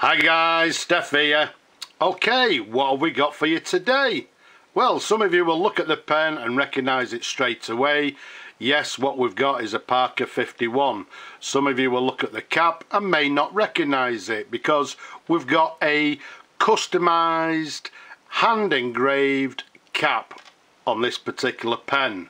Hi guys, Steph here. Okay, what have we got for you today? Well, some of you will look at the pen and recognise it straight away. Yes, what we've got is a Parker 51. Some of you will look at the cap and may not recognise it because we've got a customised, hand engraved cap on this particular pen.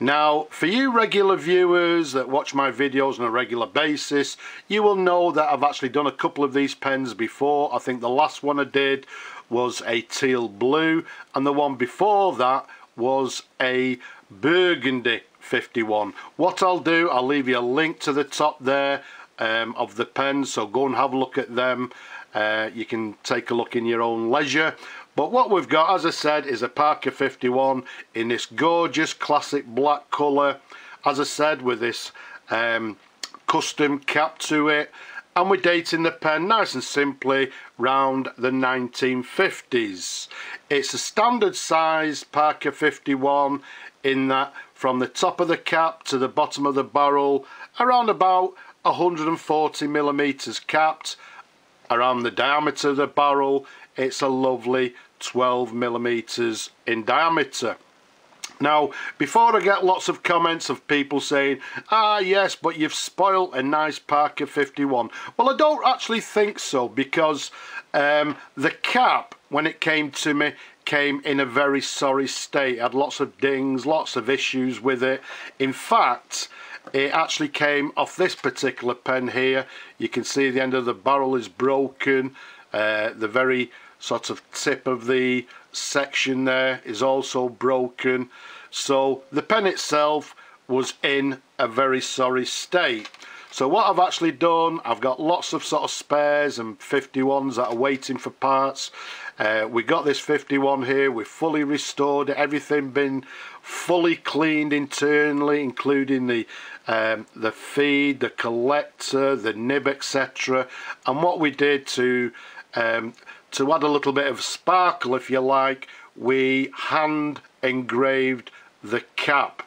Now, for you regular viewers that watch my videos on a regular basis, you will know that I've actually done a couple of these pens before. I think the last one I did was a teal blue, and the one before that was a burgundy 51. What I'll do, I'll leave you a link to the top there of the pens, so go and have a look at them. You can take a look in your own leisure. But what we've got, as I said, is a Parker 51 in this gorgeous classic black colour, as I said, with this custom cap to it, and we're dating the pen nice and simply round the 1950s. It's a standard size Parker 51 in that from the top of the cap to the bottom of the barrel, around about 140 millimeters capped. Around the diameter of the barrel, it's a lovely 12 millimeters in diameter. Now, before I get lots of comments of people saying, ah yes, but you've spoilt a nice Parker 51. Well, I don't actually think so, because the cap, when it came to me, came in a very sorry state. It had lots of dings, lots of issues with it. In fact, it actually came off this particular pen here. You can see the end of the barrel is broken. The very sort of tip of the section there is also broken. So the pen itself was in a very sorry state. So what I've actually done, I've got lots of sort of spares and 51s that are waiting for parts. We got this 51 here, we've fully restored it, everything been fully cleaned internally, including the feed, the collector, the nib, etc. And what we did to add a little bit of sparkle, if you like, we hand engraved the cap.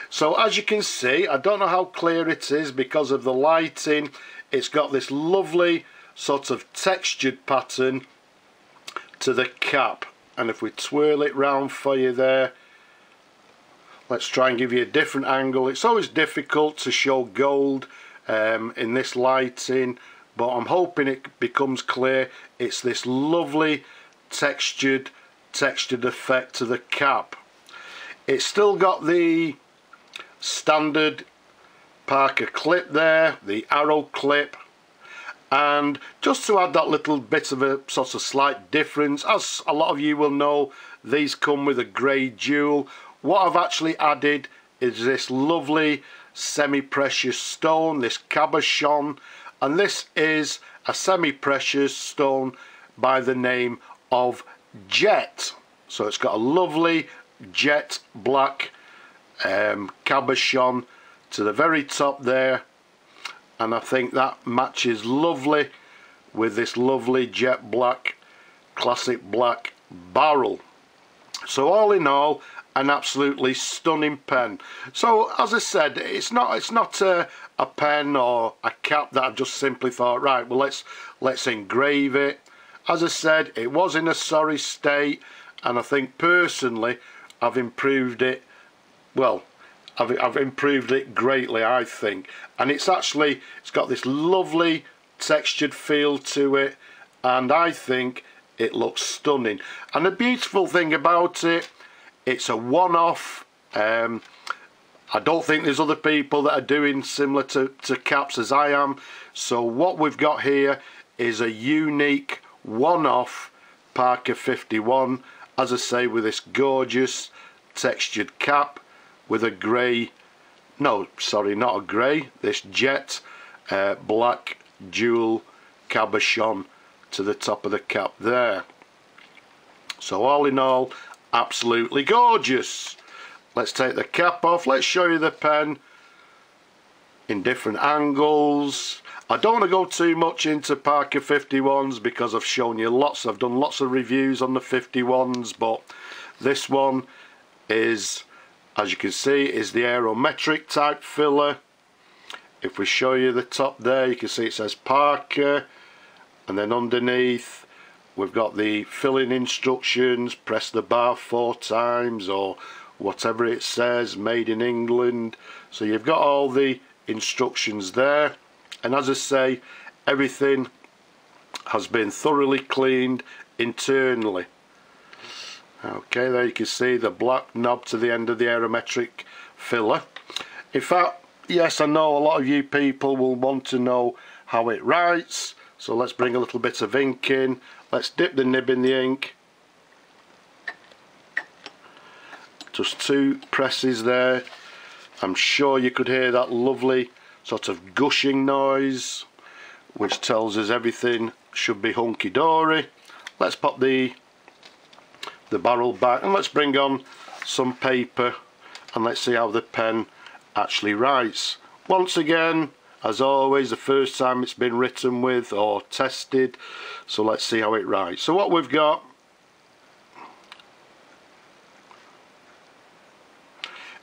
So as you can see, I don't know how clear it is because of the lighting, it's got this lovely sort of textured pattern to the cap. And if we twirl it round for you there, let's try and give you a different angle. It's always difficult to show gold in this lighting, but I'm hoping it becomes clear. It's this lovely textured effect to the cap. It's still got the standard Parker clip there, the arrow clip, and just to add that little bit of a sort of slight difference, as a lot of you will know, these come with a grey jewel. What I've actually added is this lovely semi-precious stone, this cabochon, and this is a semi-precious stone by the name of Jet. So it's got a lovely jet black cabochon to the very top there, and I think that matches lovely with this lovely jet black classic black barrel. So all in all, an absolutely stunning pen. So as I said, it's not a pen or a cap that I've just simply thought, right, well let's engrave it. As I said, it was in a sorry state, and I think personally I've improved it. Well, I've improved it greatly, I think, and it's got this lovely textured feel to it, and I think it looks stunning. And the beautiful thing about it, it's a one-off. I don't think there's other people that are doing similar to caps as I am. So what we've got here is a unique one-off Parker 51, as I say, with this gorgeous textured cap with a grey, no sorry, not a grey, this jet black jewel cabochon to the top of the cap there. So all in all, absolutely gorgeous. Let's take the cap off, let's show you the pen in different angles. I don't want to go too much into Parker 51s because I've shown you lots, I've done lots of reviews on the 51s, but this one is, as you can see, is the aerometric type filler. If we show you the top there, you can see it says Parker, and then underneath we've got the filling instructions. Press the bar 4 times, or whatever it says, made in England. So you've got all the instructions there, and as I say, everything has been thoroughly cleaned internally. Okay, there you can see the black knob to the end of the aerometric filler. In fact, yes, I know a lot of you people will want to know how it writes, so let's bring a little bit of ink in. Let's dip the nib in the ink. Just 2 presses there. I'm sure you could hear that lovely sort of gushing noise, which tells us everything should be hunky-dory. Let's pop the barrel back, and let's bring on some paper, and let's see how the pen actually writes. Once again, as always, the first time it's been written with or tested, so let's see how it writes. So what we've got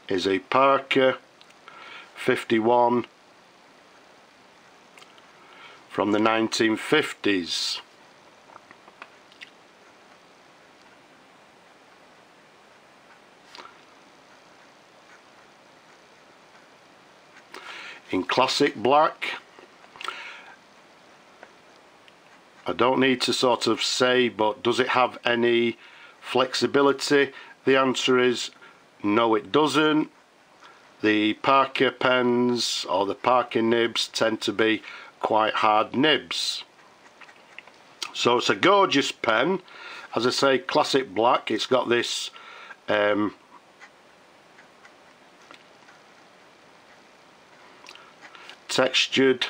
is a Parker 51 from the 1950s. In classic black. I don't need to sort of say, but does it have any flexibility? The answer is no, it doesn't. The Parker pens or the Parker nibs tend to be quite hard nibs. So it's a gorgeous pen. As I say, classic black. It's got this textured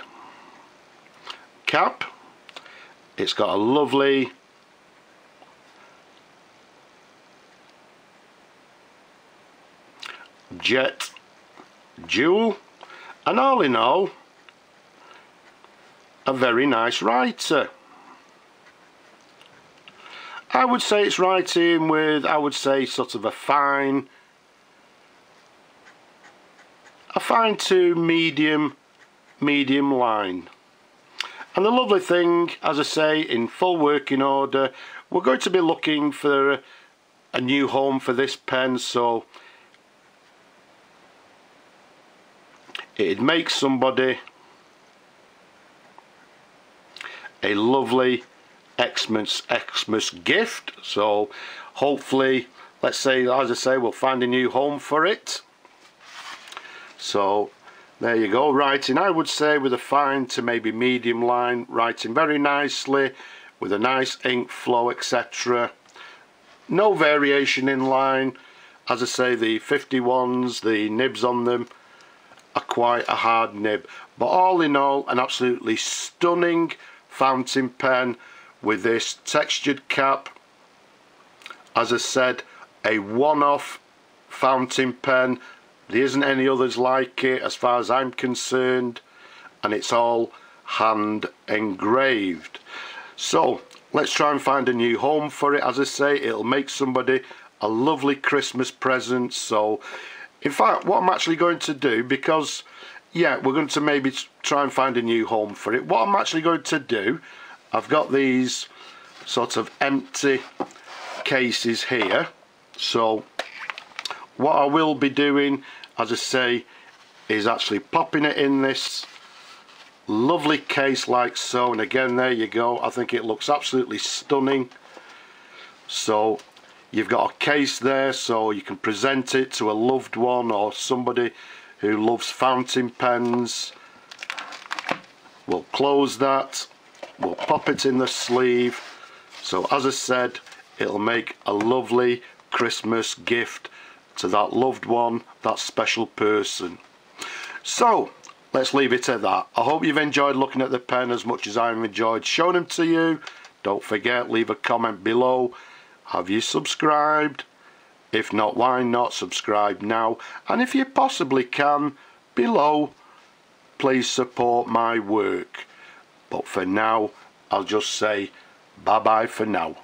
cap. It's got a lovely jet jewel, and all in all, a very nice writer. I would say it's writing with, I would say, sort of a fine to medium line. And the lovely thing, as I say, in full working order, we're going to be looking for a new home for this pen, so it'd make somebody a lovely Xmas gift. So hopefully, let's say, as I say, we'll find a new home for it. So there you go, writing, I would say, with a fine to maybe medium line, writing very nicely with a nice ink flow, etc. No variation in line. As I say, the 51s, the nibs on them are quite a hard nib, but all in all, an absolutely stunning fountain pen with this textured cap. As I said, a one-off fountain pen. There isn't any others like it as far as I'm concerned, and it's all hand engraved. So let's try and find a new home for it. As I say, it'll make somebody a lovely Christmas present. So in fact, what I'm actually going to do, because yeah, we're going to maybe try and find a new home for it, what I'm actually going to do, I've got these sort of empty cases here. So what I will be doing, as I say, is actually popping it in this lovely case like so, and again, there you go. I think it looks absolutely stunning. So you've got a case there, so you can present it to a loved one or somebody who loves fountain pens. We'll close that, we'll pop it in the sleeve. So as I said, it'll make a lovely Christmas gift to that loved one, that special person. So let's leave it at that. I hope you've enjoyed looking at the pen as much as I've enjoyed showing them to you. Don't forget, leave a comment below. Have you subscribed? If not, why not subscribe now? And if you possibly can, below, please support my work. But for now, I'll just say bye bye for now.